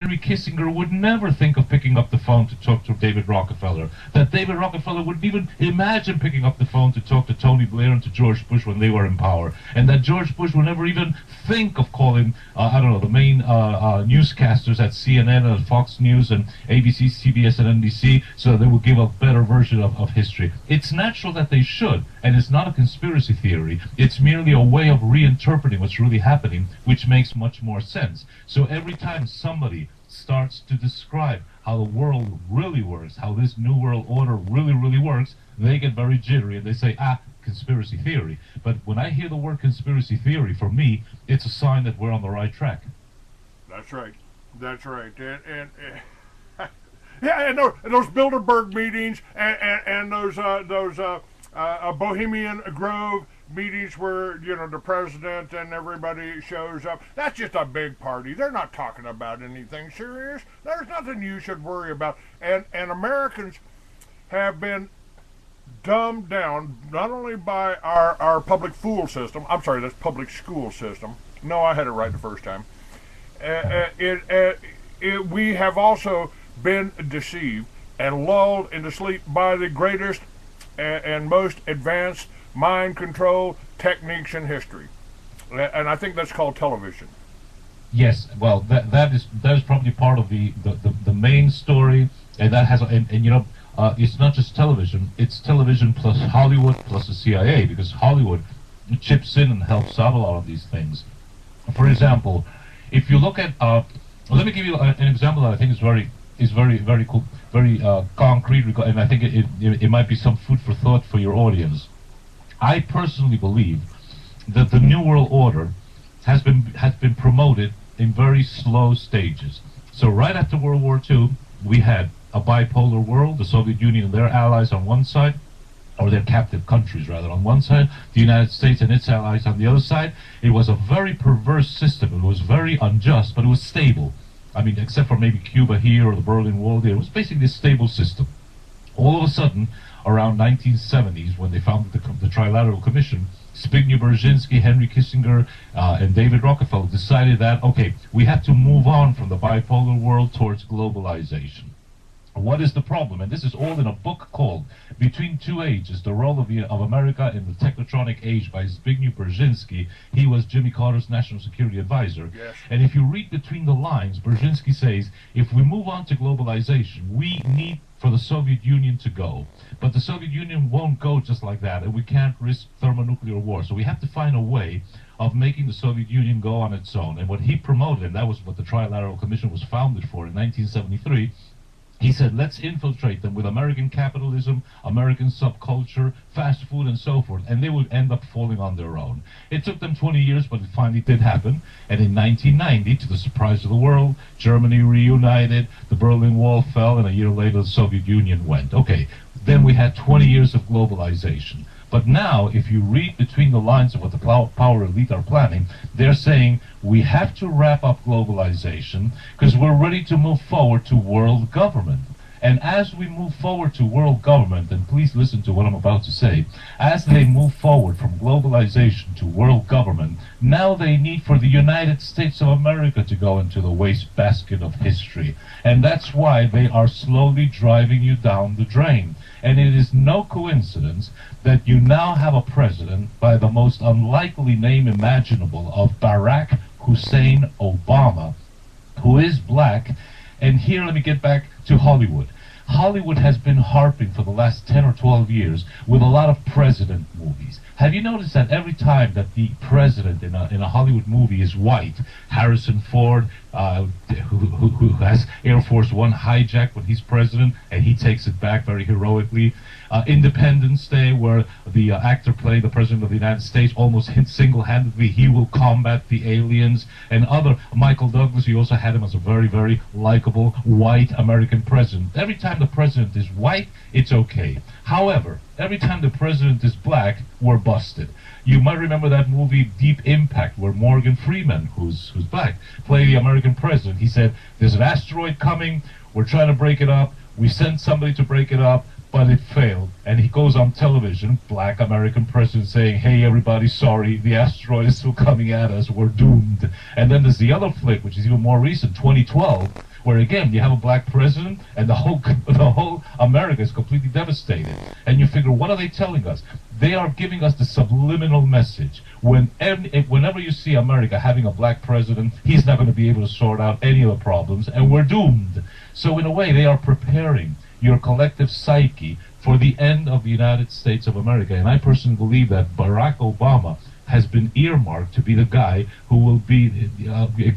Henry Kissinger would never think of picking up the phone to talk to David Rockefeller, that David Rockefeller wouldn't even imagine picking up the phone to talk to Tony Blair and to George Bush when they were in power, and that George Bush would never even think of calling, I don't know, the main newscasters at CNN and Fox News and ABC, CBS, and NBC so that they would give a better version of history. It's natural that they should, and it's not a conspiracy theory. It's merely a way of reinterpreting what's really happening, which makes much more sense. So every time somebody starts to describe how the world really works, how this new world order really works, they get very jittery and they say, conspiracy theory. But when I hear the word conspiracy theory, for me, it's a sign that we're on the right track. That's right. That's right. And yeah, and those Bilderberg meetings and those Bohemian Grove meetings where, you know, the president and everybody shows up. That's just a big party. They're not talking about anything serious. There's nothing you should worry about. And Americans have been dumbed down not only by our public school system. I'm sorry, that's public school system. No, I had it right the first time. We have also been deceived and lulled into sleep by the greatest and most advanced mind control techniques in history, and I think that's called television. Yes, well, that is probably part of the main story, and that has and you know, it's not just television; it's television plus Hollywood plus the CIA, because Hollywood chips in and helps out a lot of these things. For example, if you look at, let me give you an example that I think is very cool, very concrete, and I think it might be some food for thought for your audience. I personally believe that the New World Order has been promoted in very slow stages. So right after World War II, we had a bipolar world, the Soviet Union and their allies on one side, or their captive countries rather, on one side, the United States and its allies on the other side. It was a very perverse system. It was very unjust, but it was stable. I mean, except for maybe Cuba here or the Berlin Wall there, it was basically a stable system. All of a sudden, around 1970s, when they founded the Trilateral Commission, Zbigniew Brzezinski, Henry Kissinger, and David Rockefeller decided that, okay, we have to move on from the bipolar world towards globalization. What is the problem? And this is all in a book called Between Two Ages, The Role of America in the Technotronic Age by Zbigniew Brzezinski. He was Jimmy Carter's national security advisor. Yes. And if you read between the lines, Brzezinski says, if we move on to globalization, we need for the Soviet Union to go. But the Soviet Union won't go just like that, and we can't risk thermonuclear war. So we have to find a way of making the Soviet Union go on its own. And what he promoted, and that was what the Trilateral Commission was founded for in 1973, he said, let's infiltrate them with American capitalism, American subculture, fast food, and so forth, and they would end up falling on their own. It took them 20 years, but it finally did happen. And in 1990, to the surprise of the world, Germany reunited, the Berlin Wall fell, and a year later the Soviet Union went. Okay, then we had 20 years of globalization. But now, if you read between the lines of what the power elite are planning, they're saying we have to wrap up globalization because we're ready to move forward to world government. And as we move forward to world government, and please listen to what I'm about to say, as they move forward from globalization to world government, now they need for the United States of America to go into the wastebasket of history. And that's why they are slowly driving you down the drain. And it is no coincidence that you now have a president by the most unlikely name imaginable of Barack Hussein Obama, who is black. And here, let me get back to Hollywood. Hollywood has been harping for the last 10 or 12 years with a lot of president movies. Have you noticed that every time that the president in a Hollywood movie is white, Harrison Ford, who has Air Force One hijacked when he's president, and he takes it back very heroically. Independence Day, where the actor playing the president of the United States almost single-handedly, he will combat the aliens. And other, Michael Douglas, you also had him as a very, very likable white American president. Every time the president is white, it's okay. However, every time the president is black, we're busted. You might remember that movie Deep Impact, where Morgan Freeman, who's black, played the American president. He said, there's an asteroid coming, we're trying to break it up, we sent somebody to break it up, but it failed. And he goes on television, black American president, saying, hey everybody, sorry, the asteroid is still coming at us, we're doomed. And then there's the other flick, which is even more recent, 2012, where again you have a black president and the whole America is completely devastated. And you figure, what are they telling us? They are giving us the subliminal message. Whenever you see America having a black president, he's not going to be able to sort out any of the problems, and we're doomed. So in a way, they are preparing your collective psyche for the end of the United States of America. And I personally believe that Barack Obama has been earmarked to be the guy who will be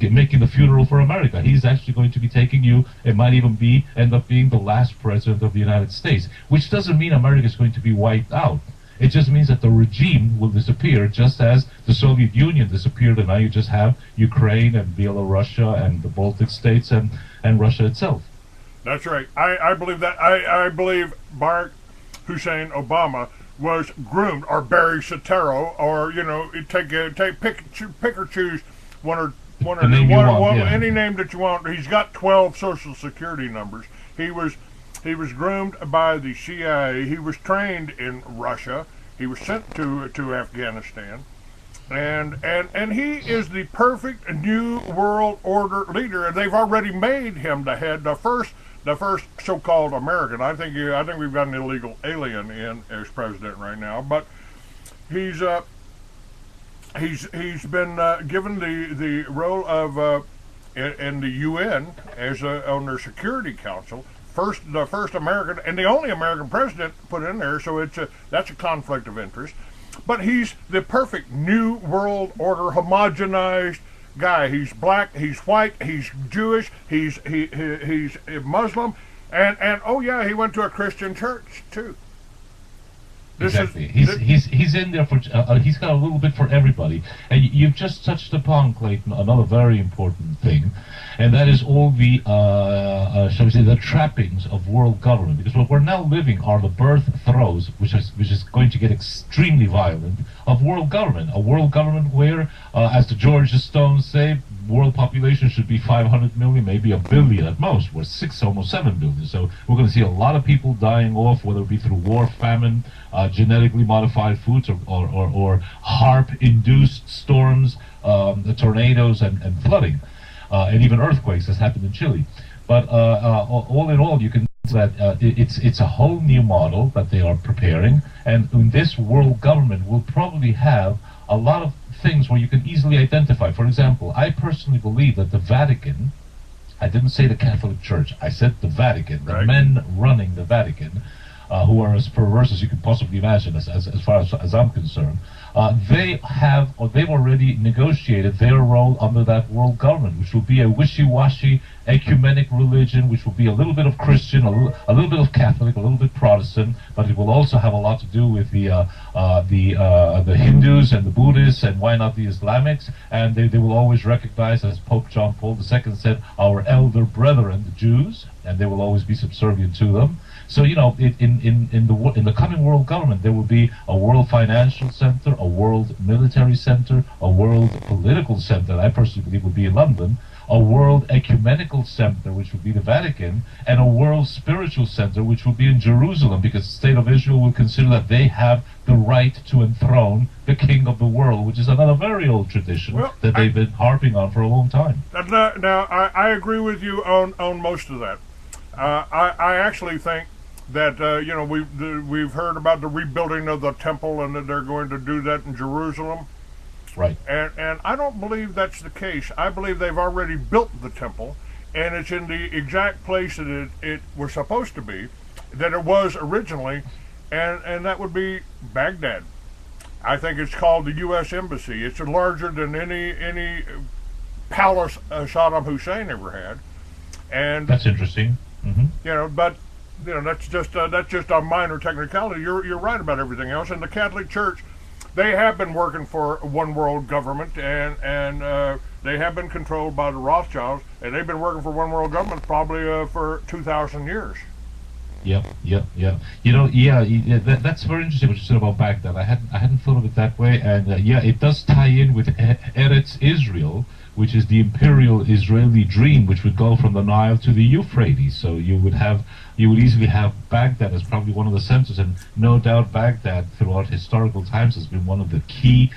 making the funeral for America. He's actually going to be taking you. It might even end up being the last president of the United States, which doesn't mean America is going to be wiped out. It just means that the regime will disappear, just as the Soviet Union disappeared, and now you just have Ukraine and Belarus and the Baltic states and Russia itself. That's right. I believe that. I believe Barack Hussein Obama was groomed, or Barry Soetoro, or pick or choose any name that you want. He's got 12 social security numbers. He was groomed by the CIA. He was trained in Russia. He was sent to Afghanistan, and he is the perfect new world order leader. And they've already made him the head, the first so-called American. I think we've got an illegal alien in as president right now, but he's been given the role of in the UN as on their Security Council. The first American and the only American president put in there, so that's a conflict of interest. But he's the perfect new world order, homogenized guy. He's black, he's white, he's Jewish, he's Muslim, and oh yeah, he went to a Christian church too. Exactly. He's in there for. He's got a little bit for everybody. And you've just touched upon, Clayton, another very important thing, and that is all the, shall we say, the trappings of world government. Because what we're now living are the birth throes, which is going to get extremely violent, of world government. A world government where, as the Georgia Stones say, world population should be 500 million, maybe a billion at most. We're almost 7 billion. So we're going to see a lot of people dying off, whether it be through war, famine, genetically modified foods, or HAARP-induced storms, tornadoes, and flooding, and even earthquakes, as happened in Chile. But all in all, you can see that it's a whole new model that they are preparing, and in this world government will probably have a lot of things where you can easily identify. For example, I personally believe that the Vatican, I didn't say the Catholic Church, I said the Vatican, the men running the Vatican, who are as perverse as you could possibly imagine, as far as I'm concerned, they've already negotiated their role under that world government, which will be a wishy-washy ecumenic religion, which will be a little bit of Christian, a little bit of Catholic, a little bit Protestant, but it will also have a lot to do with the Hindus and the Buddhists, and why not the Islamics, and they will always recognize, as Pope John Paul II said, our elder brethren, the Jews, and they will always be subservient to them. So, in the coming world government, there will be a world financial center, a world military center, a world political center, I personally believe will be in London, a world ecumenical center, which would be the Vatican, and a world spiritual center, which will be in Jerusalem, because the state of Israel will consider that they have the right to enthrone the king of the world, which is another very old tradition that they've been harping on for a long time. Now, I agree with you on most of that. I actually think that we've heard about the rebuilding of the temple, and that they're going to do that in Jerusalem. Right. And I don't believe that's the case. I believe they've already built the temple, and it's in the exact place that it was supposed to be, that it was originally, and that would be Baghdad. I think it's called the U.S. Embassy. It's larger than any palace Saddam Hussein ever had. And that's interesting. Mm-hmm. But that's just a minor technicality. You're right about everything else. And the Catholic Church, they have been working for one world government, and they have been controlled by the Rothschilds, and they've been working for one world government probably for 2,000 years. Yep. That's very interesting what you said about Baghdad. I hadn't thought of it that way, and yeah, it does tie in with Eretz Israel, which is the imperial Israeli dream, which would go from the Nile to the Euphrates. So you would easily have Baghdad as probably one of the centers, and no doubt Baghdad throughout historical times has been one of the key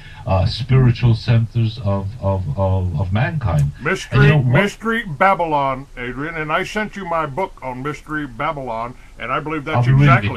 spiritual centers of mankind. Mystery Babylon, Adrian, and I sent you my book on Mystery Babylon, and I believe I'll that's be reading it. exactly